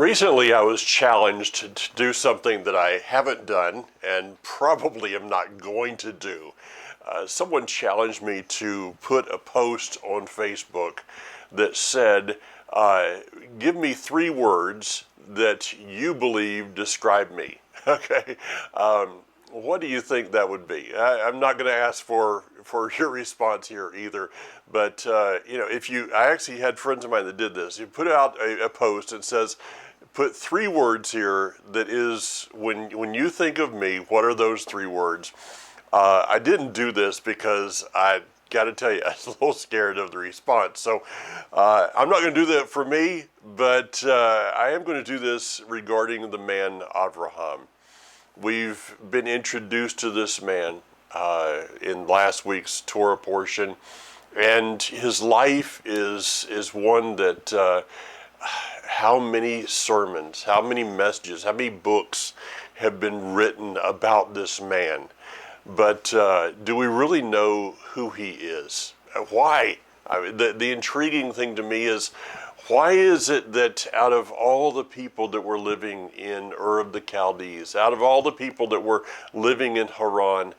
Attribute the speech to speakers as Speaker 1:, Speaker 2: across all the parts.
Speaker 1: Recently, I was challenged to do something that I haven't done and probably am not going to do. Someone challenged me to put a post on Facebook that said, uh, give me 3 words that you believe describe me. Okay. What do you think that would be? I'm not going to ask for your response here either, but I actually had friends of mine that did this. You put out a post that says, put 3 words here that is, when you think of me, what are those 3 words? I didn't do this because I got to tell you, I was a little scared of the response. So I'm not going to do that for me, but I am going to do this regarding the man Avraham. We've been introduced to this man in last week's Torah portion, and his life is one that how many sermons, how many messages, how many books have been written about this man. But do we really know who he is? Why? The intriguing thing to me is, why is it that out of all the people that were living in Ur of the Chaldees, out of all the people that were living in Haran,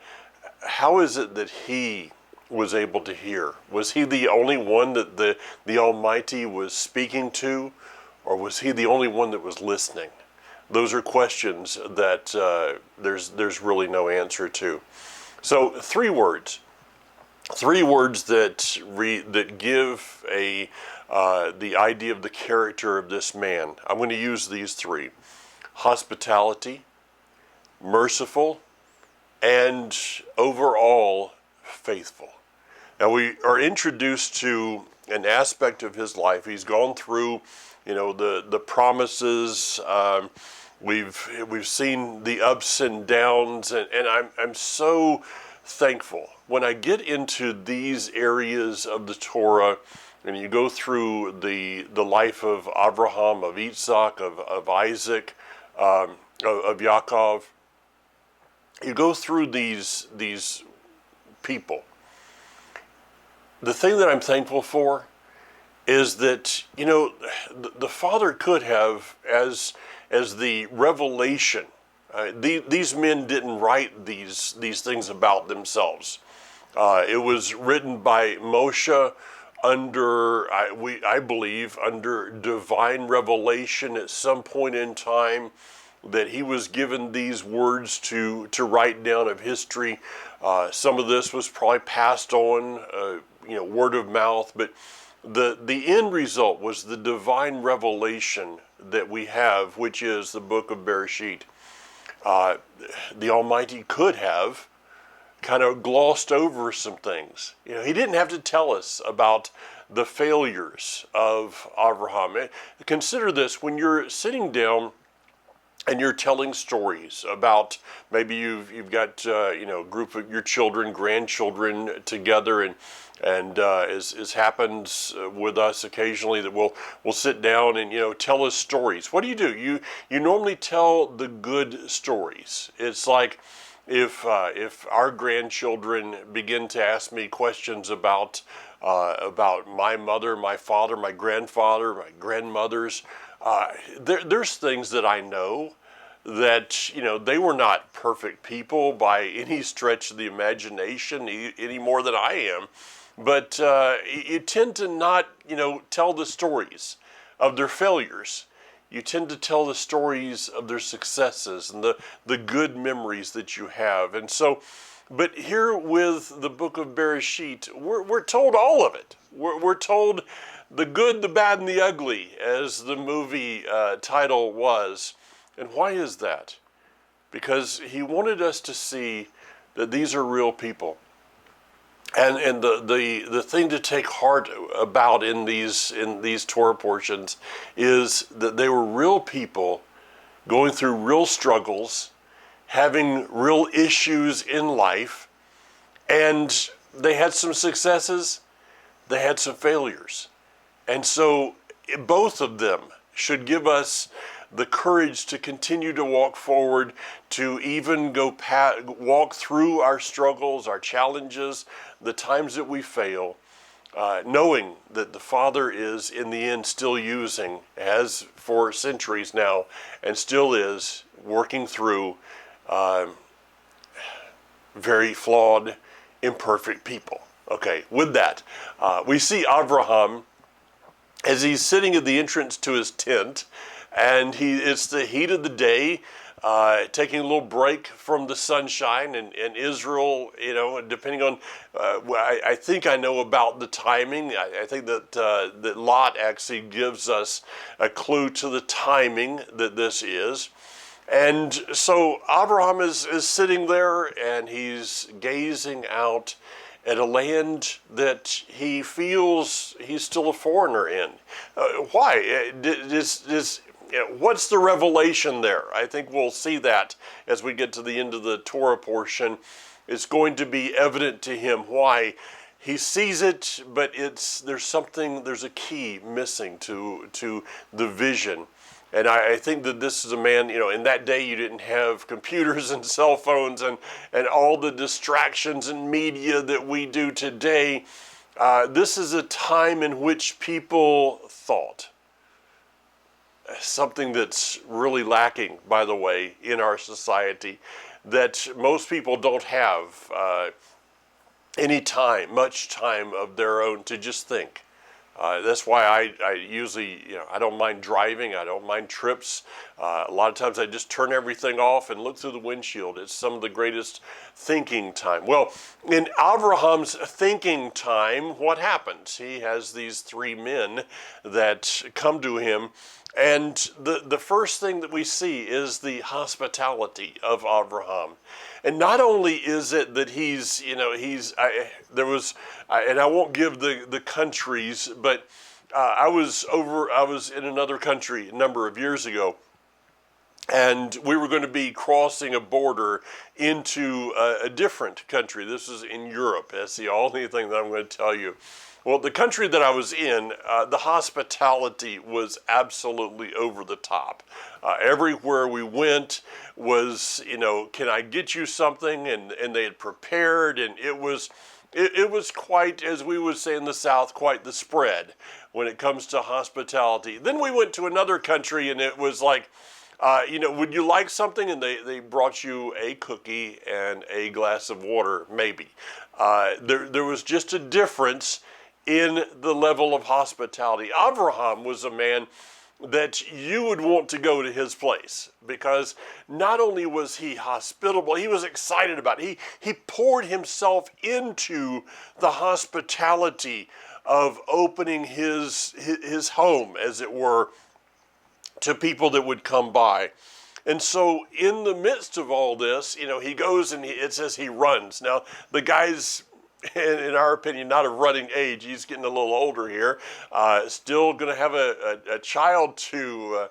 Speaker 1: how is it that he was able to hear? Was he the only one that the Almighty was speaking to, or was he the only one that was listening? Those are questions that there's really no answer to. So 3 words that give the idea of the character of this man. I'm going to use these 3: hospitality, merciful, and overall faithful. Now we are introduced to an aspect of his life. He's gone through, the promises. We've seen the ups and downs, and I'm so thankful when I get into these areas of the Torah, and you go through the life of Abraham, of Isaac, of Isaac, of Yaakov. You go through these people. The thing that I'm thankful for is that, the Father could have, as the revelation, these men didn't write these things about themselves. It was written by Moshe under, I believe, under divine revelation at some point in time, that he was given these words to write down of history. Some of this was probably passed on, word of mouth, but the end result was the divine revelation that we have, which is the book of Bereshit. The Almighty could have kind of glossed over some things. He didn't have to tell us about the failures of Abraham. Consider this: when you're sitting down and you're telling stories about, maybe you've got a group of your children, grandchildren together, and as happens with us occasionally, that we'll sit down and tell us stories. What do? You normally tell the good stories. It's like if our grandchildren begin to ask me questions about my mother, my father, my grandfather, my grandmothers. There's things that I know that, they were not perfect people by any stretch of the imagination, any more than I am. But you tend to not, tell the stories of their failures. You tend to tell the stories of their successes and the good memories that you have. And so, but here with the book of Bereshit, we're told all of it. We're told the good, the bad, and the ugly, as the movie title was. And why is that? Because he wanted us to see that these are real people. And the thing to take heart about in these Torah portions is that they were real people going through real struggles, having real issues in life, and they had some successes, they had some failures. And so both of them should give us the courage to continue to walk forward, to even walk through our struggles, our challenges, the times that we fail, knowing that the Father is in the end still using, as for centuries now, and still is working through very flawed, imperfect people. Okay, with that, we see Abraham as he's sitting at the entrance to his tent, and it's the heat of the day, taking a little break from the sunshine, and Israel, depending on, I think I know about the timing. I think that Lot actually gives us a clue to the timing that this is. And so Abraham is sitting there, and he's gazing out at a land that he feels he's still a foreigner in. Why? What's the revelation there? I think we'll see that as we get to the end of the Torah portion. It's going to be evident to him why he sees it, but there's a key missing to the vision. And I think that this is a man, in that day you didn't have computers and cell phones and all the distractions and media that we do today. This is a time in which people thought. Something that's really lacking, by the way, in our society, that most people don't have much time of their own to just think. That's why I usually, I don't mind driving. I don't mind trips. A lot of times I just turn everything off and look through the windshield. It's some of the greatest thinking time. Well, in Abraham's thinking time, what happens? He has these three men that come to him. And the first thing that we see is the hospitality of Abraham. And not only is it that and I won't give the countries, but I was in another country a number of years ago, and we were going to be crossing a border into a different country. This is in Europe. That's the only thing that I'm going to tell you. Well, the country that I was in, the hospitality was absolutely over the top. Everywhere we went was, can I get you something? And they had prepared, and it was quite, as we would say in the South, quite the spread when it comes to hospitality. Then we went to another country, and it was like, would you like something? And they brought you a cookie and a glass of water, maybe. There was just a difference in the level of hospitality. Abraham was a man that you would want to go to his place, because not only was he hospitable, he was excited about it. He poured himself into the hospitality of opening his home, as it were, to people that would come by. And so in the midst of all this, he goes and it says he runs. Now, the guy's, in our opinion, not of running age. He's getting a little older here. Still going to have a child to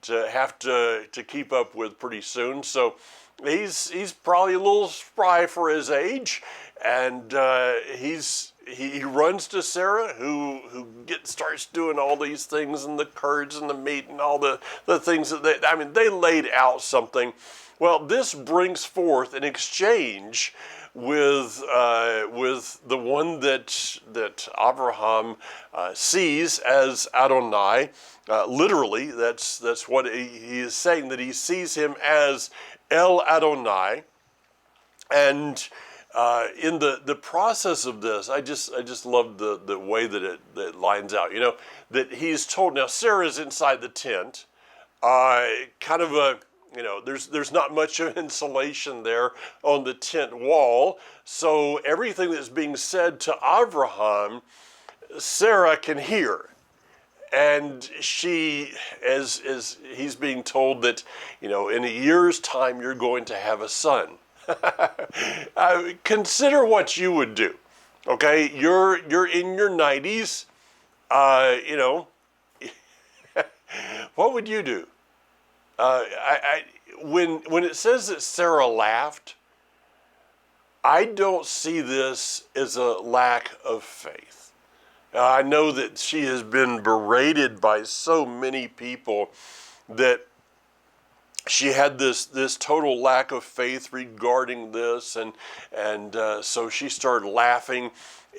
Speaker 1: have to keep up with pretty soon. So he's probably a little spry for his age, and he runs to Sarah, who starts doing all these things, and the curds and the meat and all the things that they laid out something. Well, this brings forth an exchange with the one that Abraham sees as Adonai. Literally, that's what he is saying, that he sees him as El Adonai. And in the process of this, I just love the way that it lines out. That he's told, now Sarah's inside the tent, kind of a, there's not much of insulation there on the tent wall. So everything that's being said to Abraham, Sarah can hear. And she, as he's being told that, in a year's time, you're going to have a son. Consider what you would do. Okay, you're in your 90s. What would you do? When it says that Sarah laughed, I don't see this as a lack of faith. I know that she has been berated by so many people that she had this total lack of faith regarding this, and so she started laughing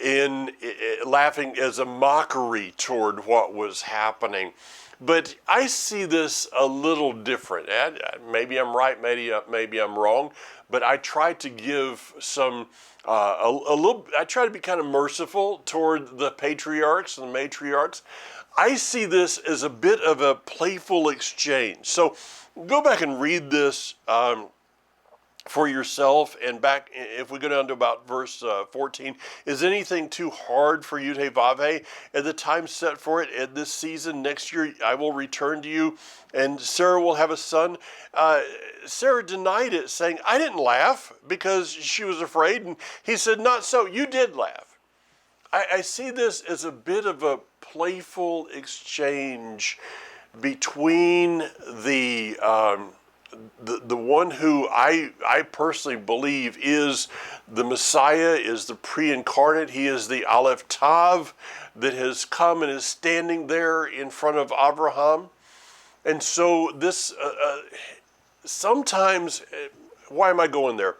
Speaker 1: as a mockery toward what was happening. But I see this a little different. And maybe I'm right, maybe I'm wrong, but I try to give some a little. I try to be kind of merciful toward the patriarchs and the matriarchs. I see this as a bit of a playful exchange. So go back and read this for yourself. And back, if we go down to about verse 14, is anything too hard for you, Tevave? At the time set for it, at this season next year, I will return to you, and Sarah will have a son. Sarah denied it, saying, I didn't laugh, because she was afraid. And he said, not so, you did laugh. I see this as a bit of a playful exchange between the one who I personally believe is the Messiah, is the pre-incarnate. He is the Aleph Tav that has come and is standing there in front of Abraham. And so this sometimes, why am I going there?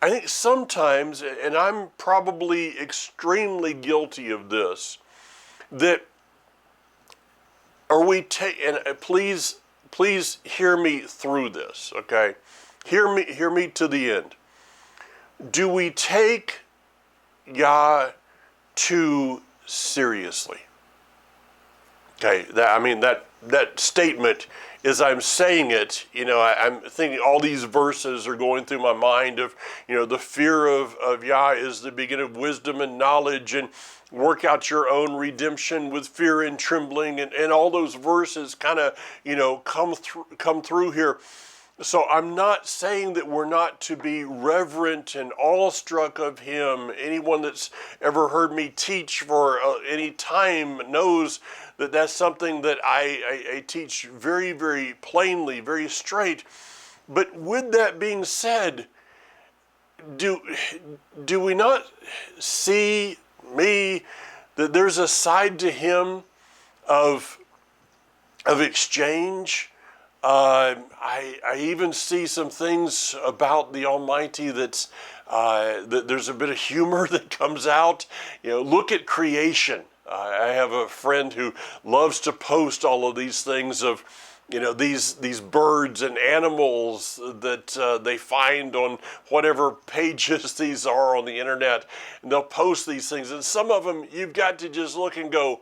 Speaker 1: I think sometimes, and I'm probably extremely guilty of this, that are we and please hear me through this, okay? Hear me to the end. Do we take Yah too seriously? Okay, that statement, as I'm saying it, I'm thinking all these verses are going through my mind of, the fear of Yah is the beginning of wisdom and knowledge, and work out your own redemption with fear and trembling, and all those verses kind of, come through here. So I'm not saying that we're not to be reverent and awestruck of him. Anyone that's ever heard me teach for any time knows that that's something that I teach very, very plainly, very straight. But with that being said, do we not see that there's a side to him of exchange? I even see some things about the Almighty that there's a bit of humor that comes out. Look at creation. I have a friend who loves to post all of these things of, these birds and animals that they find on whatever pages these are on the internet, and they'll post these things. And some of them you've got to just look and go,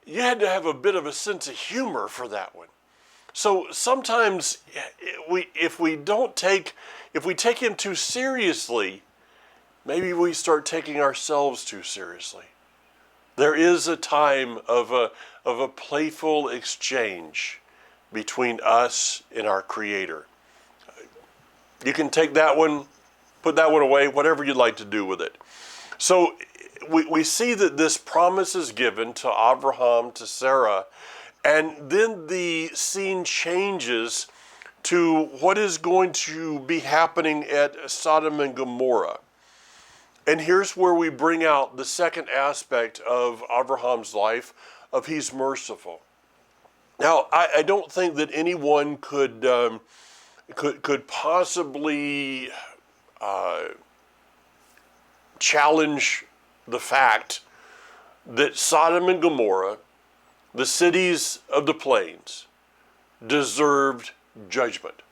Speaker 1: you had to have a bit of a sense of humor for that one. So sometimes if we take him too seriously, maybe we start taking ourselves too seriously. There is a time of a playful exchange between us and our Creator. You can take that one, put that one away, whatever you'd like to do with it. So we see that this promise is given to Abraham, to Sarah, and then the scene changes to what is going to be happening at Sodom and Gomorrah. And here's where we bring out the second aspect of Abraham's life, of he's merciful. Now, I don't think that anyone could possibly challenge the fact that Sodom and Gomorrah, the cities of the plains, deserved judgment.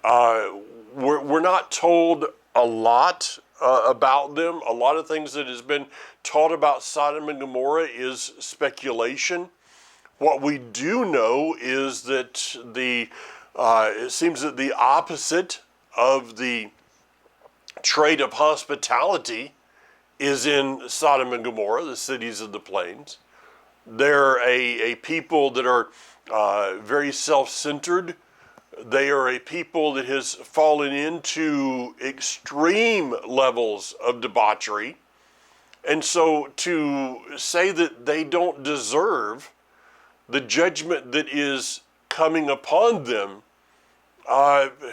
Speaker 1: We're not told a lot about them. A lot of things that has been taught about Sodom and Gomorrah is speculation. What we do know is that it seems that the opposite of the trait of hospitality is in Sodom and Gomorrah, the cities of the plains. They're a people that are very self-centered. They are a people that has fallen into extreme levels of debauchery. And so to say that they don't deserve the judgment that is coming upon them,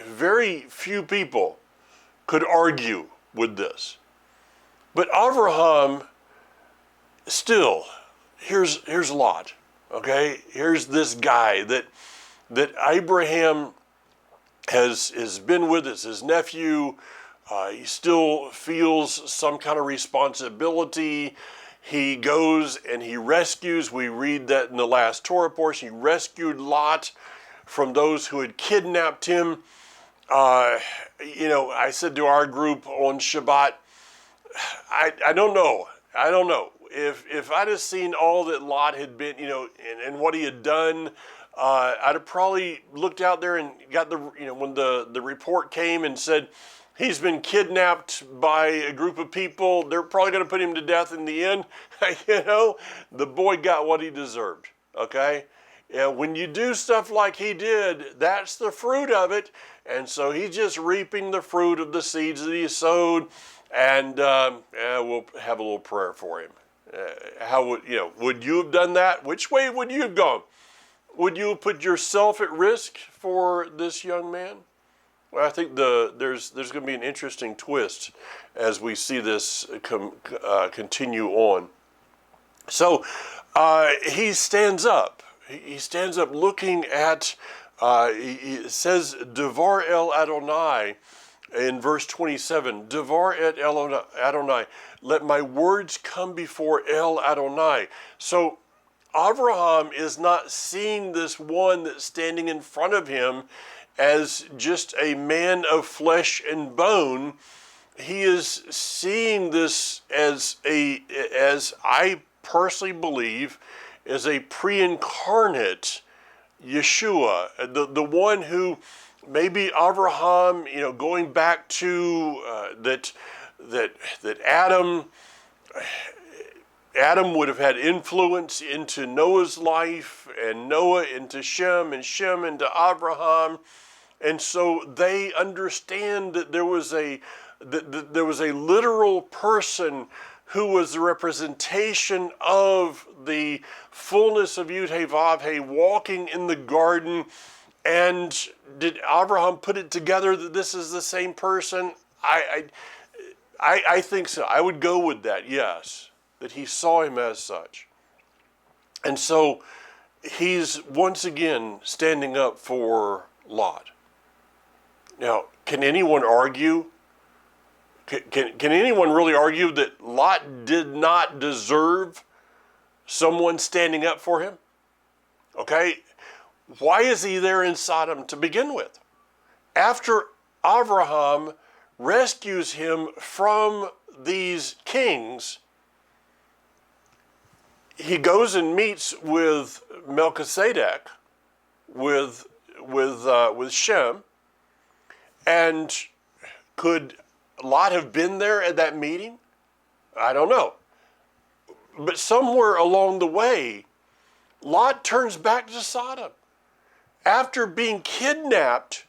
Speaker 1: very few people could argue with this. But Abraham, still, here's Lot, okay? Here's this guy that Abraham has been with us, his nephew. He still feels some kind of responsibility. He goes and he rescues. We read that in the last Torah portion. He rescued Lot from those who had kidnapped him. I said to our group on Shabbat, I don't know. I don't know. If I'd have seen all that Lot had been, and what he had done, I'd have probably looked out there and got when the report came and said he's been kidnapped by a group of people, they're probably going to put him to death in the end. The boy got what he deserved. Okay. Yeah, when you do stuff like he did, that's the fruit of it. And so he's just reaping the fruit of the seeds that he sowed. And we'll have a little prayer for him. How would you have done that? Which way would you have gone? Would you have put yourself at risk for this young man? Well, I think there's going to be an interesting twist as we see this continue on. So he stands up. He stands up looking at, he says, Devar el Adonai in verse 27. Devar et el Adonai. Let my words come before El Adonai. So Abraham is not seeing this one that's standing in front of him as just a man of flesh and bone. He is seeing this as I personally believe, as a pre-incarnate Yeshua, the one who maybe Abraham, going back to that Adam would have had influence into Noah's life, and Noah into Shem, and Shem into Abraham. And so they understand that there was a literal person who was the representation of the fullness of Yud He Vav He walking in the garden. And did Abraham put it together that this is the same person? I think so. I would go with that, yes, that he saw him as such. And so he's once again standing up for Lot. Now, can anyone argue? Can anyone really argue that Lot did not deserve someone standing up for him? Okay, why is he there in Sodom to begin with? After Abraham rescues him from these kings, he goes and meets with Melchizedek, with Shem, and could Lot have been there at that meeting? I don't know. But somewhere along the way, Lot turns back to Sodom. After being kidnapped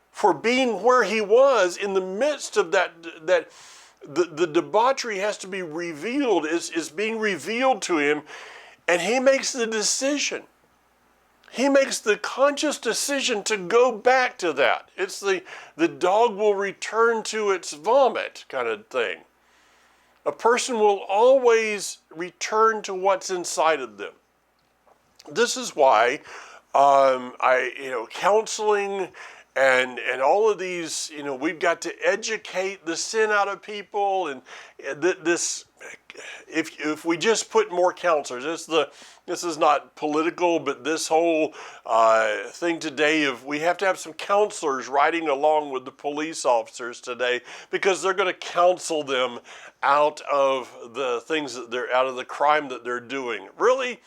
Speaker 1: for being where he was in the midst of that the debauchery has to be revealed, is being revealed to him, and he makes the decision. He makes the conscious decision to go back to that. It's the dog will return to its vomit kind of thing. A person will always return to what's inside of them. This is why counseling and all of these, we've got to educate the sin out of people, and this. If we just put more counselors, this is not political, but this whole thing today of we have to have some counselors riding along with the police officers today, because they're going to counsel them out of the things that they're out of the crime that they're doing. Really,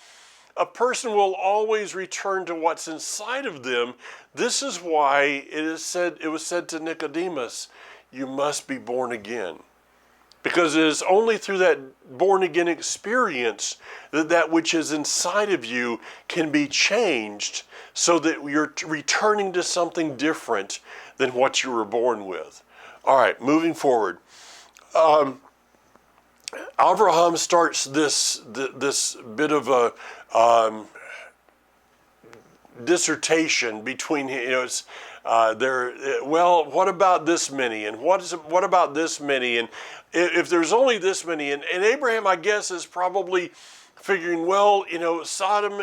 Speaker 1: a person will always return to what's inside of them. This is why it was said to Nicodemus, you must be born again. Because it is only through that born-again experience that which is inside of you can be changed so that you're returning to something different than what you were born with. All right, moving forward. Abraham starts this bit of a dissertation between, what about this many, and what about this many, and if there's only this many, and Abraham, I guess, is probably figuring, Sodom,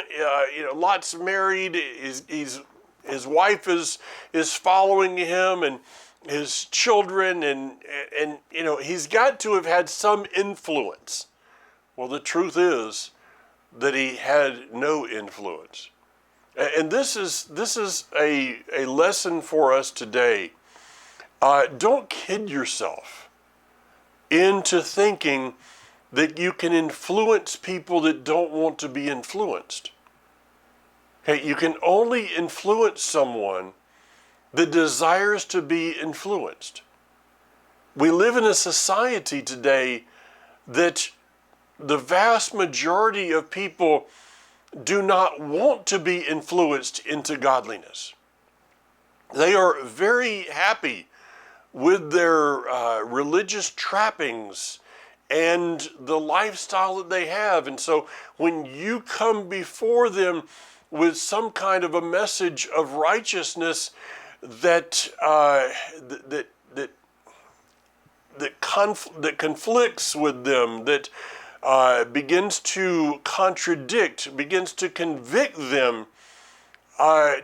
Speaker 1: Lot's married, he's his wife is following him, and his children, and he's got to have had some influence. Well, the truth is that he had no influence. And this is a lesson for us today. Don't kid yourself into thinking that you can influence people that don't want to be influenced. Okay, you can only influence someone that desires to be influenced. We live in a society today that the vast majority of people do not want to be influenced into godliness. They are very happy with their religious trappings and the lifestyle that they have. And so when you come before them with some kind of a message of righteousness that conflicts with them, that begins to contradict, begins to convict them,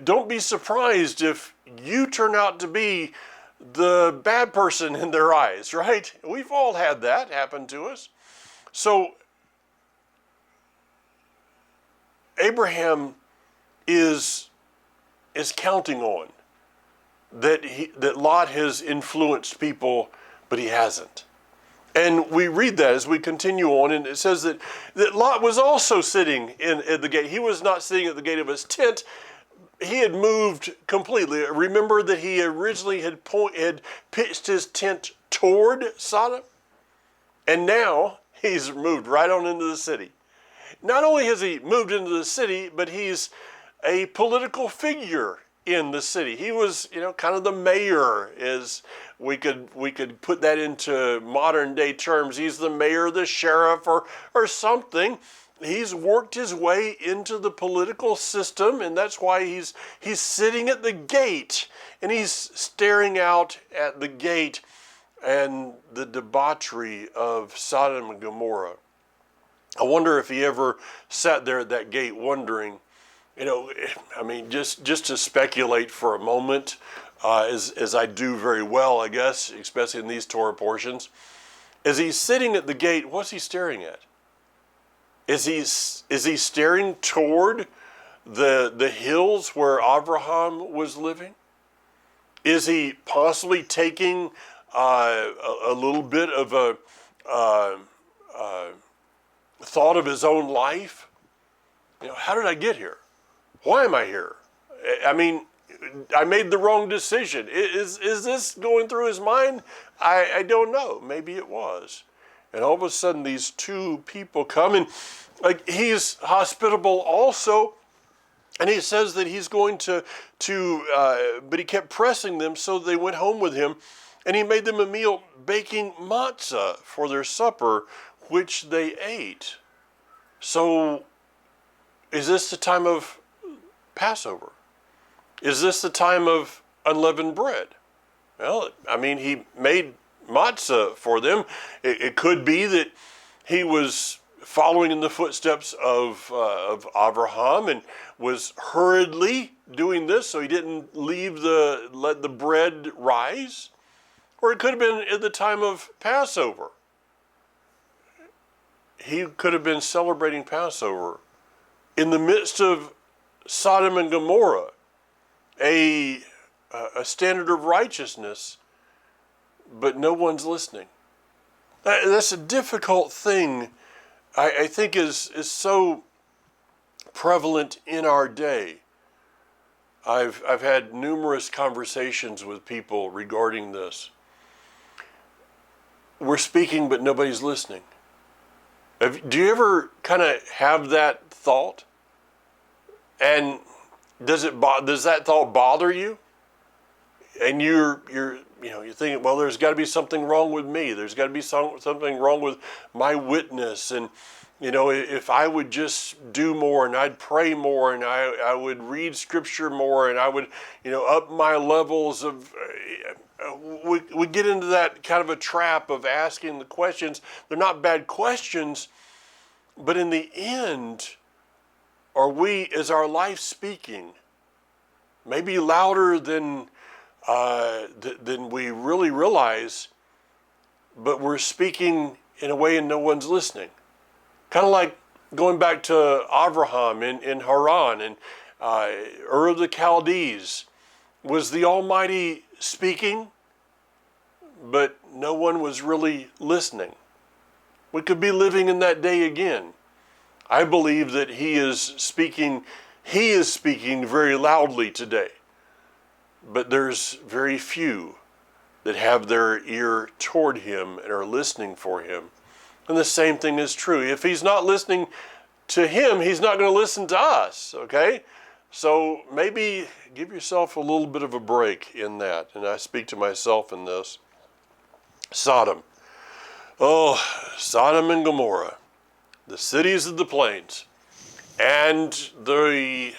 Speaker 1: don't be surprised if you turn out to be the bad person in their eyes, right? We've all had that happen to us. So Abraham is counting on that Lot has influenced people, but he hasn't. And we read that as we continue on, and it says that Lot was also sitting at the gate. He was not sitting at the gate of his tent. He had moved completely. Remember that he originally had pitched his tent toward Sodom, and now he's moved right on into the city. Not only has he moved into the city, but he's a political figure in the city. He was, kind of the mayor, as we could put that into modern day terms. He's the mayor, the sheriff, or something. He's worked his way into the political system, and that's why he's sitting at the gate, and he's staring out at the gate and the debauchery of Sodom and Gomorrah. I wonder if he ever sat there at that gate wondering, just to speculate for a moment, as I do very well, I guess, especially in these Torah portions. As he's sitting at the gate, what's he staring at? Is he staring toward the hills where Abraham was living? Is he possibly taking a little bit of a thought of his own life? How did I get here? Why am I here? I mean, I made the wrong decision. Is this going through his mind? I don't know. Maybe it was. And all of a sudden, these two people come, and he's hospitable also. And he says that he's going to but he kept pressing them, so they went home with him. And he made them a meal, baking matzah for their supper, which they ate. So, is this the time of Passover? Is this the time of unleavened bread? Well, he made matzah for them. It could be that he was following in the footsteps of Abraham and was hurriedly doing this, so he didn't let the bread rise. Or it could have been at the time of Passover. He could have been celebrating Passover in the midst of Sodom and Gomorrah, a standard of righteousness, but no one's listening. That's a difficult thing, I think is so prevalent in our day. I've had numerous conversations with people regarding this. We're speaking, but nobody's listening. Do you ever kind of have that thought? And does that thought bother you? And you're thinking, well, there's got to be something wrong with me. There's got to be something wrong with my witness. And if I would just do more, and I'd pray more, and I would read scripture more, and I would up my levels of. We get into that kind of a trap of asking the questions. They're not bad questions, but in the end, is our life speaking? maybe louder than we really realize, but we're speaking in a way and no one's listening. Kind of like going back to Abraham in Haran and Ur of the Chaldees. Was the Almighty speaking, but no one was really listening? We could be living in that day again. I believe that He is speaking very loudly today, but there's very few that have their ear toward Him and are listening for Him. And the same thing is true. If He's not listening to Him, He's not going to listen to us, okay? So maybe give yourself a little bit of a break in that. And I speak to myself in this. Sodom. Oh, Sodom and Gomorrah, the cities of the plains, and the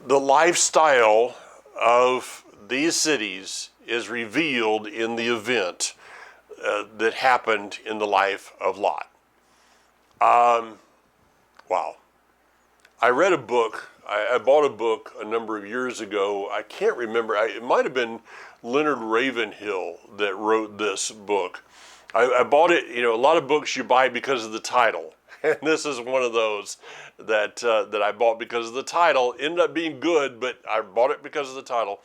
Speaker 1: lifestyle of these cities is revealed in the event that happened in the life of Lot. Wow. I read a book. I bought a book a number of years ago. I can't remember. It might have been Leonard Ravenhill that wrote this book. I bought it. You know, a lot of books you buy because of the title, and this is one of those that I bought because of the title. Ended up being good, but I bought it because of the title.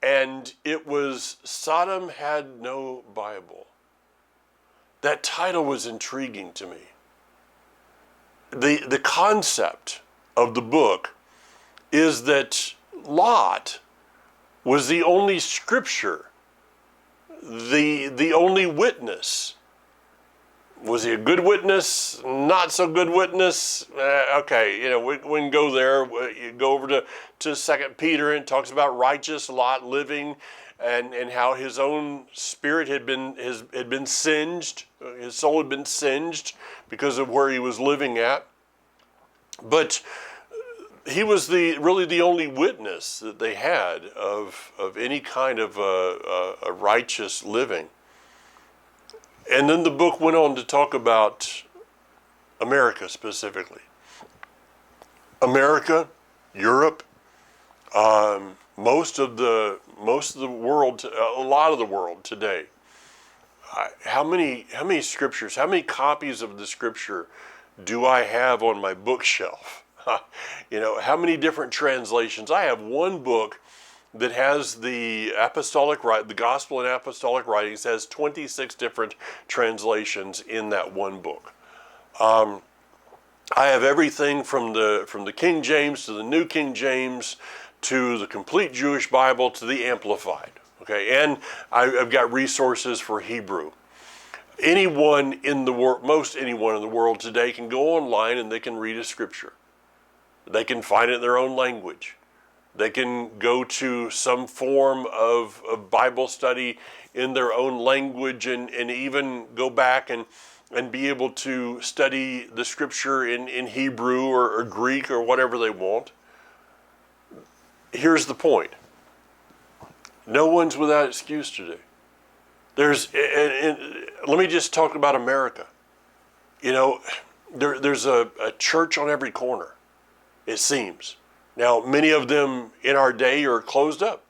Speaker 1: And it was Sodom Had No Bible. That title was intriguing to me. The concept of the book is that Lot was the only scripture, the only witness. Was he a good witness? Not so good witness? Okay, you know, we can go there. You go over to 2 Peter, and it talks about righteous Lot living and how his own spirit had been singed. His soul had been singed because of where he was living at. But he was really the only witness that they had of any kind of a righteous living. And then the book went on to talk about America specifically. America, Europe, most of the world, a lot of the world today. How many scriptures? How many copies of the scripture do I have on my bookshelf? You know, how many different translations? I have one book that has the gospel and apostolic writings, has 26 different translations in that one book. I have everything from the King James to the New King James to the complete Jewish Bible to the Amplified. Okay, and I've got resources for Hebrew. Anyone in the world, most anyone in the world today can go online and they can read a scripture. They can find it in their own language. They can go to some form of Bible study in their own language and even go back and be able to study the scripture in Hebrew or Greek or whatever they want. Here's the point. No one's without excuse today. Let me just talk about America. You know, there's a church on every corner, it seems. Now, many of them in our day are closed up.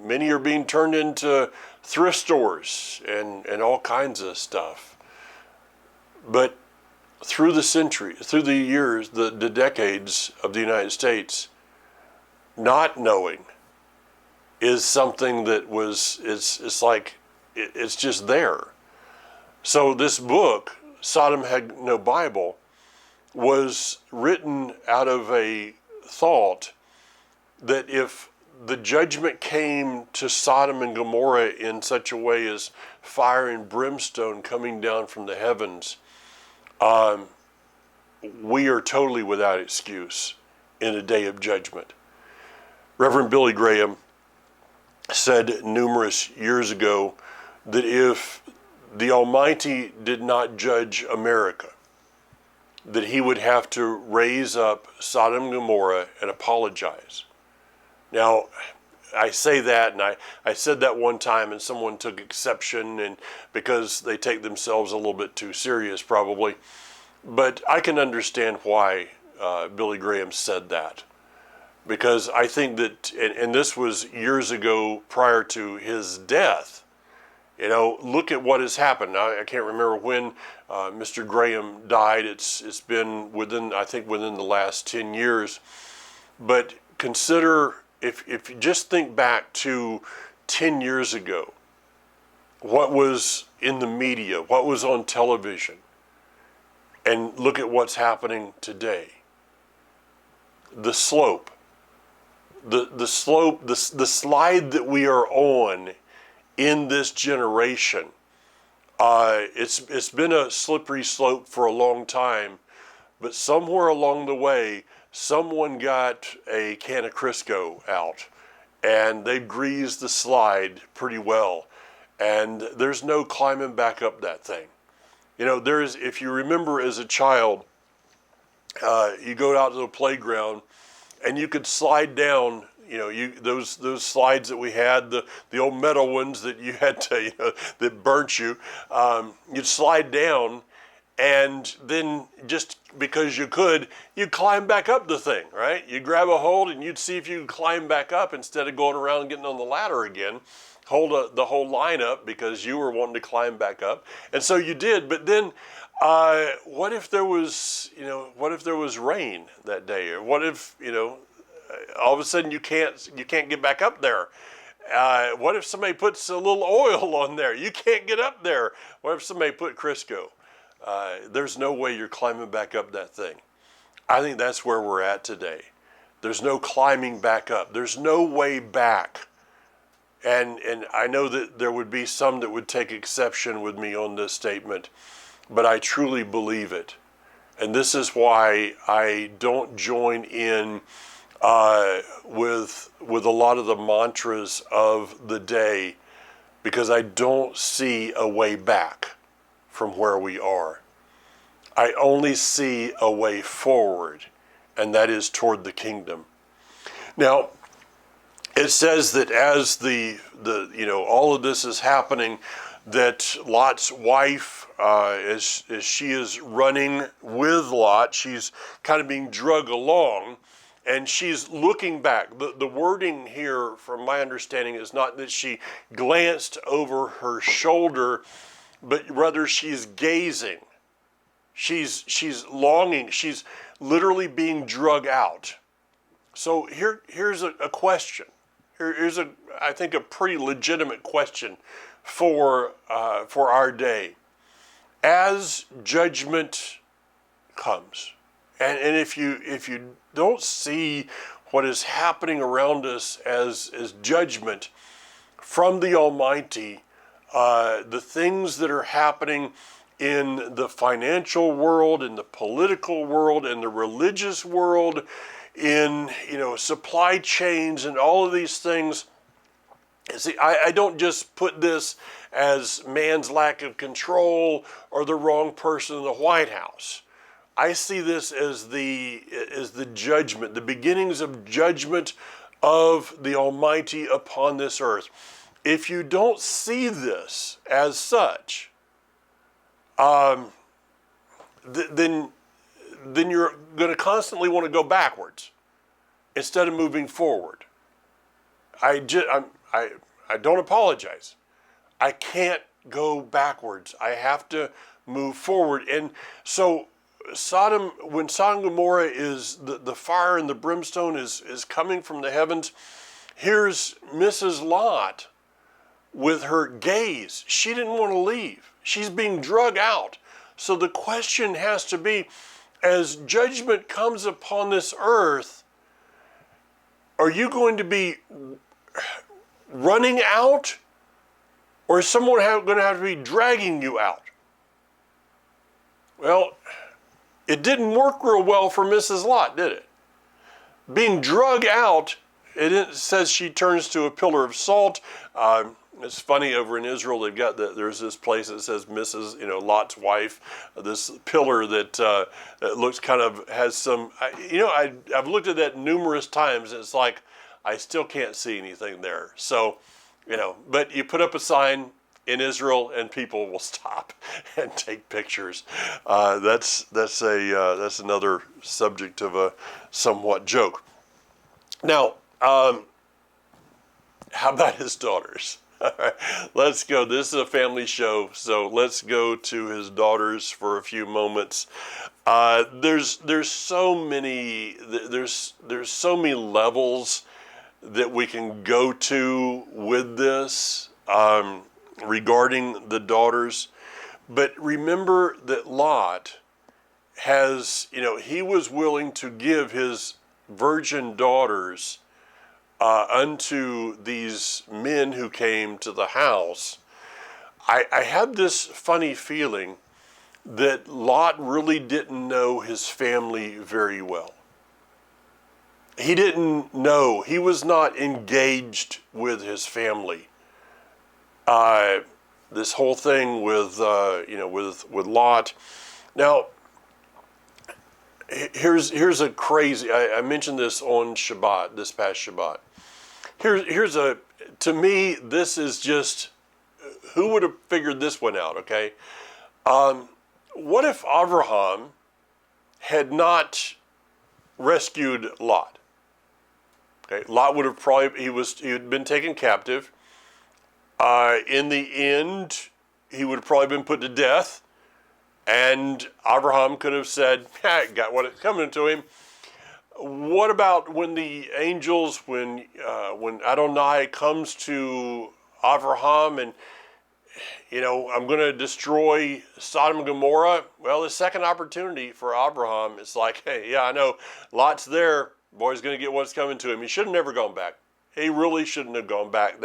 Speaker 1: Many are being turned into thrift stores and all kinds of stuff. But through the century, through the years, the decades of the United States, not knowing is something that it's just there. So this book, Sodom Had No Bible, was written out of a thought that if the judgment came to Sodom and Gomorrah in such a way as fire and brimstone coming down from the heavens, we are totally without excuse in a day of judgment. Reverend Billy Graham said numerous years ago that if the Almighty did not judge America, that he would have to raise up Sodom and Gomorrah and apologize. Now, I say that, and I said that one time, and someone took exception, and because they take themselves a little bit too serious, probably. But I can understand why Billy Graham said that. because I think that, and this was years ago prior to his death, look at what has happened. Now, I can't remember when Mr. Graham died. It's been I think within the last 10 years. But consider, if you just think back to 10 years ago, what was in the media, what was on television, and look at what's happening today. The slope, the slope, the slide that we are on in this generation, it's been a slippery slope for a long time, but somewhere along the way, someone got a can of Crisco out, and they greased the slide pretty well, and there's no climbing back up that thing. If you remember as a child, you go out to the playground, and you could slide down. Those slides that we had, the old metal ones that you had to, that burnt you. You'd slide down, and then just because you could, you'd climb back up the thing, right? You'd grab a hold, and you'd see if you could climb back up instead of going around and getting on the ladder again. Hold the whole line up because you were wanting to climb back up, and so you did. But then, what if there was, rain that day, or what if, all of a sudden you can't get back up there? What if somebody puts a little oil on there? You can't get up there. What if somebody put Crisco? There's no way you're climbing back up that thing. I think that's where we're at today. There's no climbing back up. There's no way back. And I know that there would be some that would take exception with me on this statement, but I truly believe it. And this is why I don't join in with a lot of the mantras of the day, because I don't see a way back from where we are. I only see a way forward, and that is toward the kingdom. Now, it says that as all of this is happening, that Lot's wife, as she is running with Lot, she's kind of being dragged along, and she's looking back. The wording here, from my understanding, is not that she glanced over her shoulder, but rather she's gazing. She's longing. She's literally being dragged out. So here's a question. Here's I think a pretty legitimate question for our day. As judgment comes, and if you don't see what is happening around us as judgment from the Almighty, the things that are happening in the financial world, in the political world, in the religious world, in supply chains and all of these things. See, I don't just put this as man's lack of control or the wrong person in the White House. I see this as the judgment, the beginnings of judgment of the Almighty upon this earth. If you don't see this as such, then you're going to constantly want to go backwards instead of moving forward. I don't apologize. I can't go backwards. I have to move forward. And so when Sodom and Gomorrah is the fire and the brimstone is coming from the heavens, here's Mrs. Lot with her gaze. She didn't want to leave. She's being dragged out. So the question has to be, as judgment comes upon this earth, are you going to be running out, or is someone going to have to be dragging you out? Well, it didn't work real well for Mrs. Lot, did it? Being dragged out, it says she turns to a pillar of salt. It's funny, over in Israel, there's this place that says Mrs. Lot's wife, this pillar that looks has some. I've looked at that numerous times, and it's like I still can't see anything there. So, but you put up a sign in Israel, and people will stop and take pictures. That's another subject of a somewhat joke. Now, how about his daughters? All right, let's go. This is a family show, so let's go to his daughters for a few moments. There's so many there's so many levels that we can go to with this regarding the daughters. But remember that Lot has, he was willing to give his virgin daughters unto these men who came to the house. I had this funny feeling that Lot really didn't know his family very well. He didn't know. He was not engaged with his family. This whole thing with Lot. Now, here's a crazy. I mentioned this on Shabbat, this past Shabbat. To me, this is just, who would have figured this one out, okay? What if Abraham had not rescued Lot? Okay, Lot would have probably, he had been taken captive. In the end, he would have probably been put to death, and Abraham could have said, got what is coming to him. What about when the angels, when Adonai comes to Abraham and, I'm going to destroy Sodom and Gomorrah? Well, the second opportunity for Abraham, it's like, hey, yeah, I know, Lot's there. Boy's going to get what's coming to him. He should have never gone back. He really shouldn't have gone back.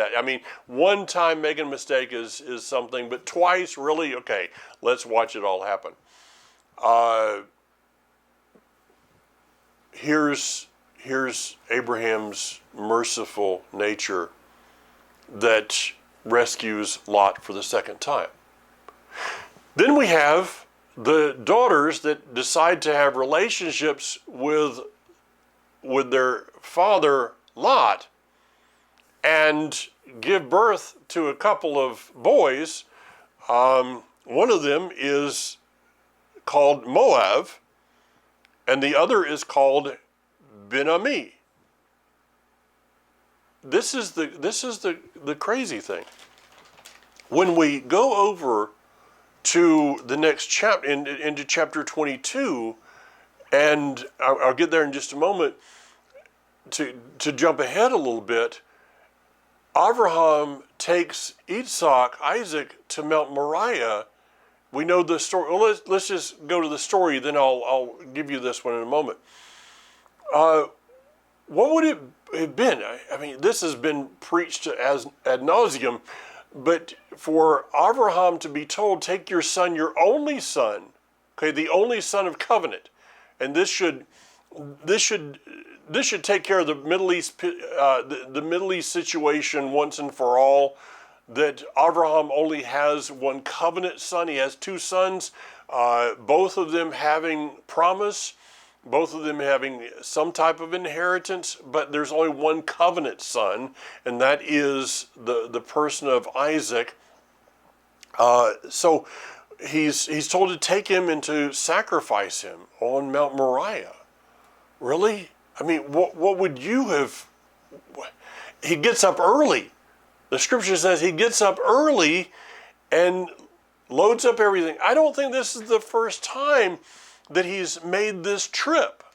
Speaker 1: One time making a mistake is something, but twice, really? Okay, let's watch it all happen. Here's Abraham's merciful nature that rescues Lot for the second time. Then we have the daughters that decide to have relationships with their father Lot and give birth to a couple of boys. One of them is called Moab, and the other is called Ben-Ami. This is the crazy thing. When we go over to the next chapter, into chapter 22, and I'll get there in just a moment, to jump ahead a little bit, Abraham takes Isaac to Mount Moriah. We know the story. Well, let's just go to the story, then I'll give you this one in a moment. What would it have been? This has been preached as ad nauseum, but for Abraham to be told, take your son, your only son, okay, the only son of covenant, and this should take care of the Middle East, the Middle East situation once and for all. That Abraham only has one covenant son. He has two sons, both of them having promise, both of them having some type of inheritance, but there's only one covenant son, and that is the person of Isaac. So he's told to take him and to sacrifice him on Mount Moriah. Really? What would you have? He gets up early. The scripture says he gets up early and loads up everything. I don't think this is the first time that he's made this trip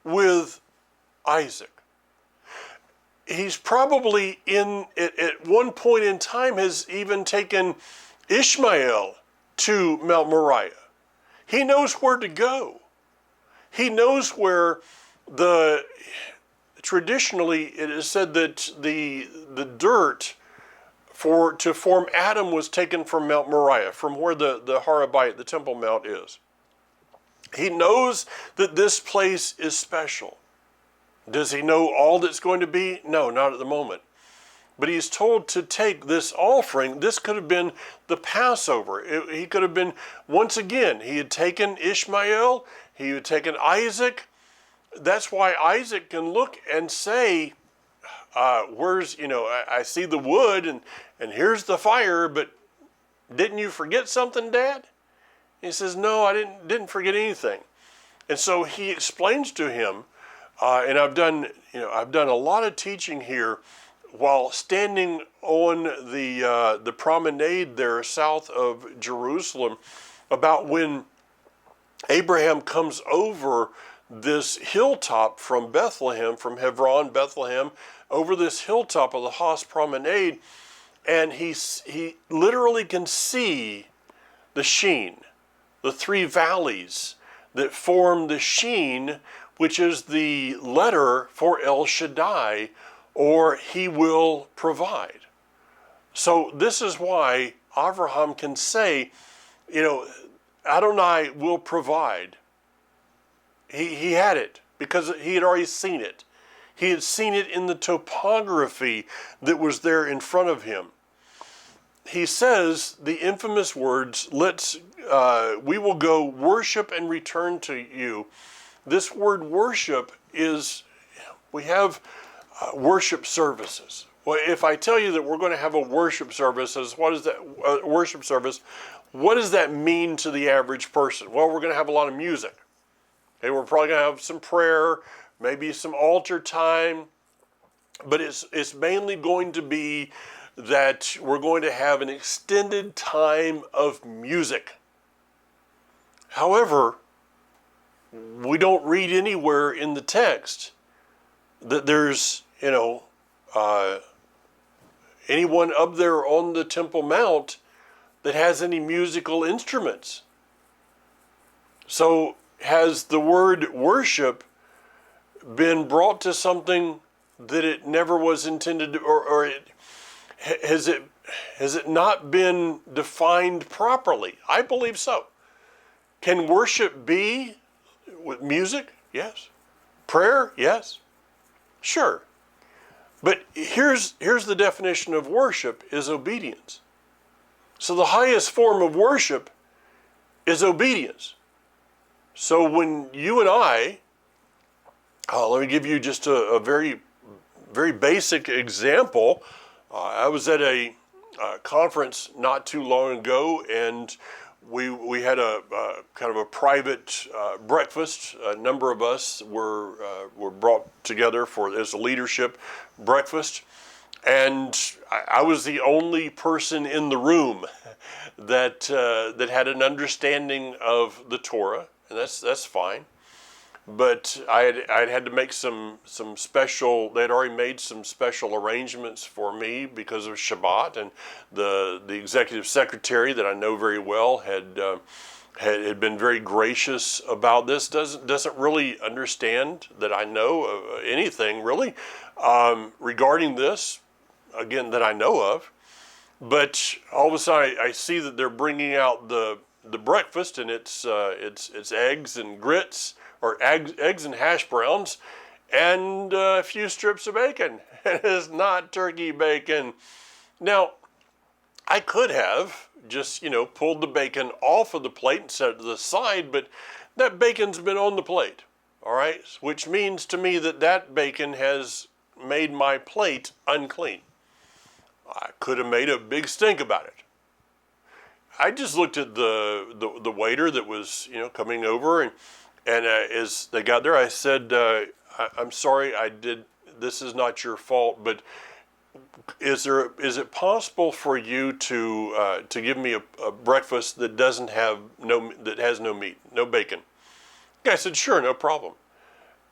Speaker 1: with Isaac. He's probably at one point in time has even taken Ishmael to Mount Moriah. He knows where to go. He knows where traditionally it is said that the dirt to form Adam was taken from Mount Moriah, from where the Harabite, the Temple Mount, is. He knows that this place is special. Does he know all that's going to be? No, not at the moment. But he's told to take this offering. This could have been the Passover. He could have been, once again, he had taken Ishmael, he had taken Isaac. That's why Isaac can look and say, I see the wood and here's the fire, but didn't you forget something, Dad? He says, no, I didn't forget anything. And so he explains to him And I've done a lot of teaching here while standing on the promenade there south of Jerusalem about when Abraham comes over this hilltop from Bethlehem, from Hebron, Bethlehem, over this hilltop of the Haas Promenade, and he literally can see the sheen, the three valleys that form the sheen, which is the letter for El Shaddai, or he will provide. So this is why Abraham can say, Adonai will provide. He had it because he had already seen it. He had seen it in the topography that was there in front of him. He says the infamous words, we will go worship and return to you. This word worship is, we have worship services. Well, if I tell you that we're going to have a worship service, what is that worship service? What does that mean to the average person? Well, we're going to have a lot of music. Okay, we're probably going to have some prayer, maybe some altar time, but it's mainly going to be that we're going to have an extended time of music. However, we don't read anywhere in the text that there's, anyone up there on the Temple Mount that has any musical instruments. So has the word worship been brought to something that it never was intended to, or has it not been defined properly? I believe so. Can worship be with music? Yes. Prayer? Yes. Sure. But here's the definition of worship is obedience. So the highest form of worship is obedience. So when you and I, let me give you just a very, very basic example. I was at a conference not too long ago, and we had a kind of a private breakfast. A number of us were brought together as a leadership breakfast, and I was the only person in the room that had an understanding of the Torah, and that's fine. But I'd had to make some special. They had already made some special arrangements for me because of Shabbat, and the executive secretary that I know very well had been very gracious about this. Doesn't really understand that I know anything really regarding this, again, that I know of. But all of a sudden I see that they're bringing out the breakfast, and it's eggs and grits, or eggs and hash browns, and a few strips of bacon. It's not turkey bacon. Now, I could have just, pulled the bacon off of the plate and set it to the side, but that bacon's been on the plate, all right? Which means to me that bacon has made my plate unclean. I could have made a big stink about it. I just looked at the waiter that was, coming over, and as they got there, I said, I'm sorry, this is not your fault, but is it possible for you to give me a breakfast that has no meat, no bacon? I said, sure, no problem.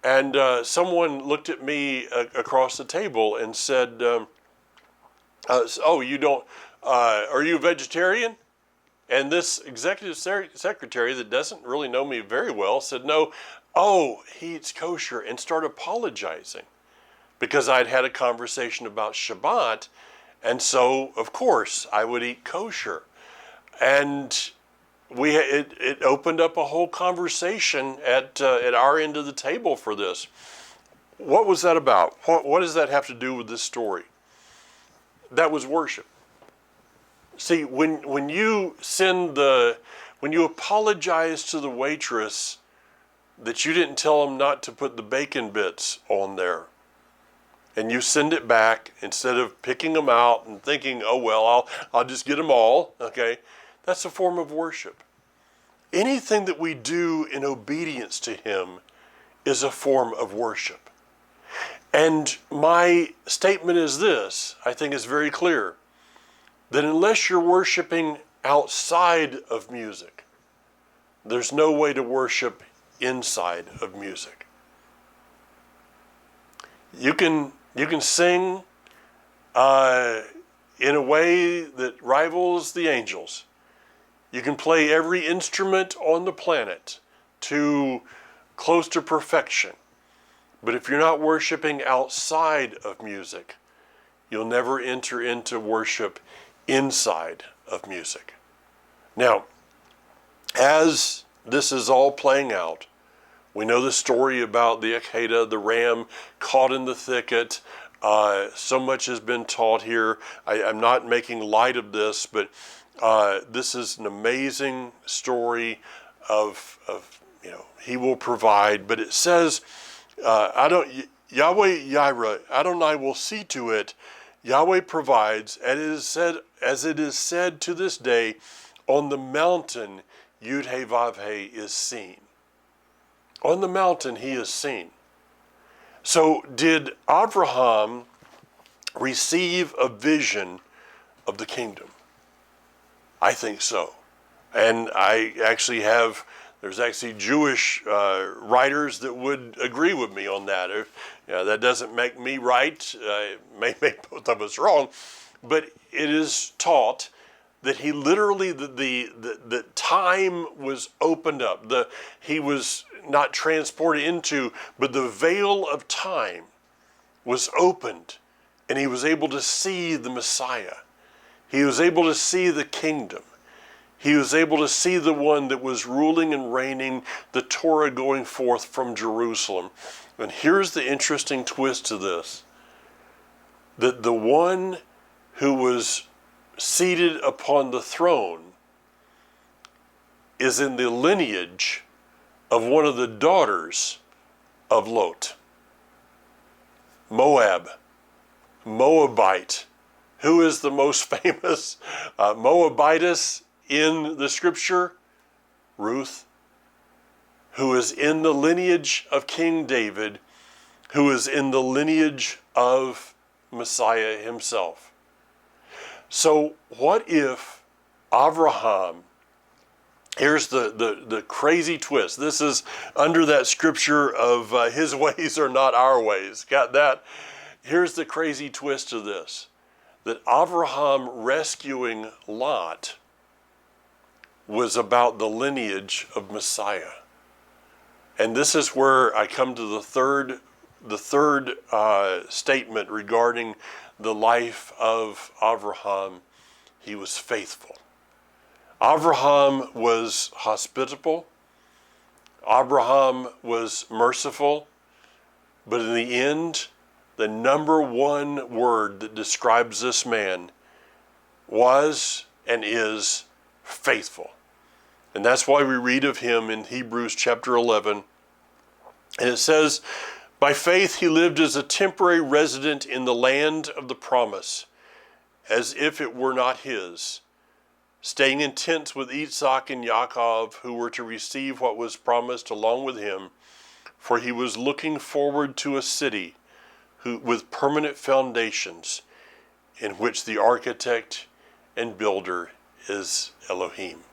Speaker 1: And someone looked at me across the table and said, oh, you don't, are you a vegetarian? And this executive secretary that doesn't really know me very well said, no, he eats kosher, and started apologizing because I'd had a conversation about Shabbat, and so, of course, I would eat kosher. And it opened up a whole conversation at our end of the table for this. What was that about? What does that have to do with this story? That was worship. See, when you apologize to the waitress that you didn't tell them not to put the bacon bits on there, and you send it back instead of picking them out and thinking, oh well, I'll just get them all, okay? That's a form of worship. Anything that we do in obedience to Him is a form of worship. And my statement is this, I think it's very clear, that unless you're worshiping outside of music, there's no way to worship inside of music. You can sing in a way that rivals the angels. You can play every instrument on the planet to close to perfection. But if you're not worshiping outside of music, you'll never enter into worship inside of music. Now, as this is all playing out, we know the story about the Akedah, the ram caught in the thicket. So much has been taught here. I'm not making light of this, but this is an amazing story of he will provide. But it says, Yahweh Yireh, Adonai will see to it. Yahweh provides, as it is said to this day, on the mountain Yud-Heh-Vav-Heh is seen. On the mountain he is seen. So did Abraham receive a vision of the kingdom? I think so. And there's actually Jewish writers that would agree with me on that. That doesn't make me right. It may make both of us wrong. But it is taught that he literally, the time was opened up. He was not transported into, but the veil of time was opened, and he was able to see the Messiah. He was able to see the kingdom. He was able to see the one that was ruling and reigning, the Torah going forth from Jerusalem. And here's the interesting twist to this, that the one who was seated upon the throne is in the lineage of one of the daughters of Lot. Moabite. Who is the most famous Moabitess in the scripture? Ruth, who is in the lineage of King David, who is in the lineage of Messiah himself. So what if Abraham, here's the crazy twist. This is under that scripture of his ways are not our ways. Got that? Here's the crazy twist of this, that Abraham rescuing Lot was about the lineage of Messiah. And this is where I come to the third statement regarding the life of Abraham. He was faithful. Abraham was hospitable. Abraham was merciful. But in the end, the number one word that describes this man was and is faithful. And that's why we read of him in Hebrews chapter 11. And it says, by faith he lived as a temporary resident in the land of the promise, as if it were not his, staying in tents with Isaac and Yaakov, who were to receive what was promised along with him, for he was looking forward to a city with permanent foundations, in which the architect and builder is Elohim.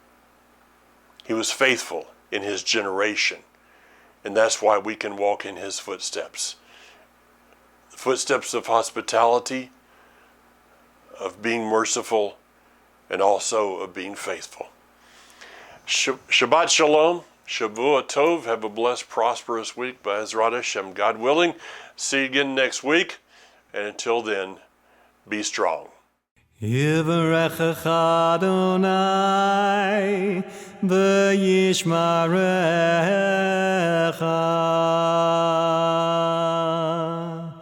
Speaker 1: He was faithful in his generation, and that's why we can walk in his footsteps. The footsteps of hospitality, of being merciful, and also of being faithful. Shabbat Shalom, Shavua Tov, have a blessed, prosperous week, B'ezrat Hashem, God willing. See you again next week, and until then, be strong.
Speaker 2: Yivarechecha Adonai v'yishmarecha.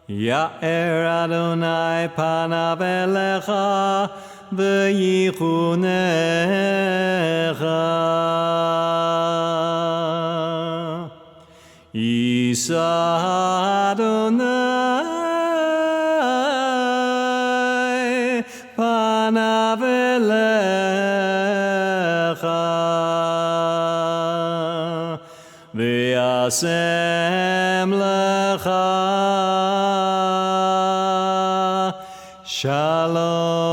Speaker 2: Ya'er Adonai panav elecha v'yichunecha. Yisa Adonai panav elecha v'yasem lecha shalom.